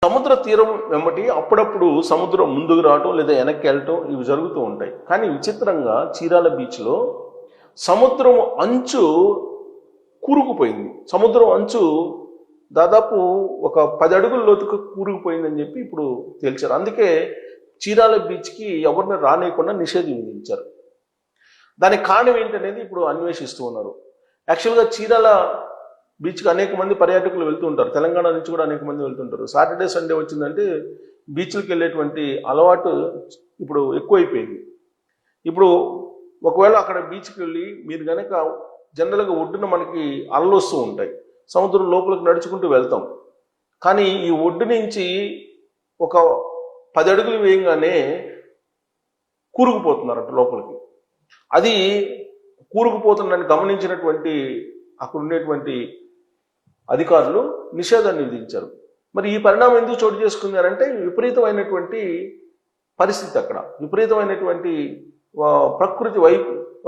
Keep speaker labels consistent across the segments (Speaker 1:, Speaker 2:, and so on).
Speaker 1: సముద్ర తీరం వెంబటి అప్పుడప్పుడు సముద్రం ముందుకు రావటం లేదా వెనక్కి వెళ్ళటం ఇవి జరుగుతూ ఉంటాయి. కానీ విచిత్రంగా చీరాల బీచ్లో సముద్రం అంచు కూరుకుపోయింది. సముద్రం అంచు దాదాపు ఒక 10 అడుగుల లోతుకు కూరుకుపోయిందని చెప్పి ఇప్పుడు తేల్చారు. అందుకే చీరాల బీచ్కి ఎవరిని రానియకుండా నిషేధం విధించారు. దానికి కారణం ఏంటనేది ఇప్పుడు అన్వేషిస్తూ ఉన్నారు. యాక్చువల్గా చీరాల బీచ్కి అనేక మంది పర్యాటకులు వెళ్తూ ఉంటారు. తెలంగాణ నుంచి కూడా అనేక మంది వెళ్తుంటారు. సాటర్డే సండే వచ్చిందంటే బీచ్లకు వెళ్ళేటువంటి అలవాటు ఇప్పుడు ఎక్కువైపోయింది. ఇప్పుడు ఒకవేళ అక్కడ బీచ్కి వెళ్ళి మీరు కనుక జనరల్గా ఒడ్డున మనకి అలలు వస్తూ ఉంటాయి, సముద్రం లోపలికి నడుచుకుంటూ వెళ్తాం. కానీ ఈ ఒడ్డు నుంచి ఒక 10 అడుగులు వేయంగానే కూరుకుపోతున్నారంట లోపలికి. అది కూరుకుపోతుందని గమనించినటువంటి అక్కడ ఉండేటువంటి అధికారులు నిషేధాన్ని విధించారు. మరి ఈ పరిణామం ఎందుకు చోటు చేసుకున్నారంటే విపరీతమైనటువంటి పరిస్థితి, అక్కడ విపరీతమైనటువంటి ప్రకృతి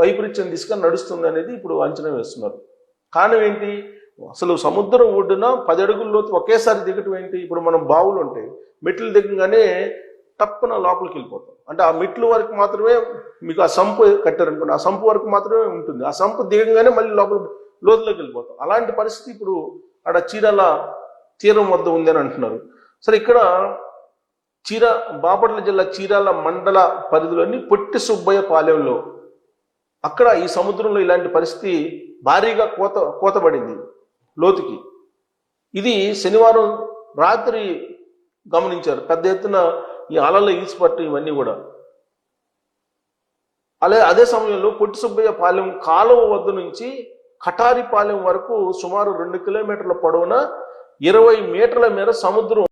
Speaker 1: వైపరీత్యం దిశగా నడుస్తుంది అనేది ఇప్పుడు అంచనా వేస్తున్నారు. కారణం ఏంటి? అసలు సముద్రం ఒడ్డున 10 అడుగుల్లోతు ఒకేసారి దిగటం ఏంటి? ఇప్పుడు మనం బావులు ఉంటాయి, మెట్లు దిగగానే తప్పన లోపలికి వెళ్ళిపోతాం. అంటే ఆ మెట్లు వరకు మాత్రమే మీకు ఆ సంపు కట్టారనుకోండి, ఆ సంపు వరకు మాత్రమే ఉంటుంది. ఆ సంపు దిగగానే మళ్ళీ లోతులోకి వెళ్ళిపోతాం. అలాంటి పరిస్థితి ఇప్పుడు అక్కడ చీరాల తీరం వద్ద ఉందని అంటున్నారు. సరే, ఇక్కడ బాపట్ల జిల్లా చీరాల మండల పరిధిలోని పొట్టి సుబ్బయ్య పాలెంలో అక్కడ ఈ సముద్రంలో ఇలాంటి పరిస్థితి భారీగా కోతబడింది లోతుకి. ఇది శనివారం రాత్రి గమనించారు. పెద్ద ఎత్తున ఈ అలల ఈసిపట్టు ఇవన్నీ కూడా. అదే సమయంలో పొట్టి సుబ్బయ్య పాలెం కాలువ వద్ద నుంచి కటారిపాలెం వరకు సుమారు 2 కిలోమీటర్ల పొడవున 20 మీటర్ల మేర సముద్రం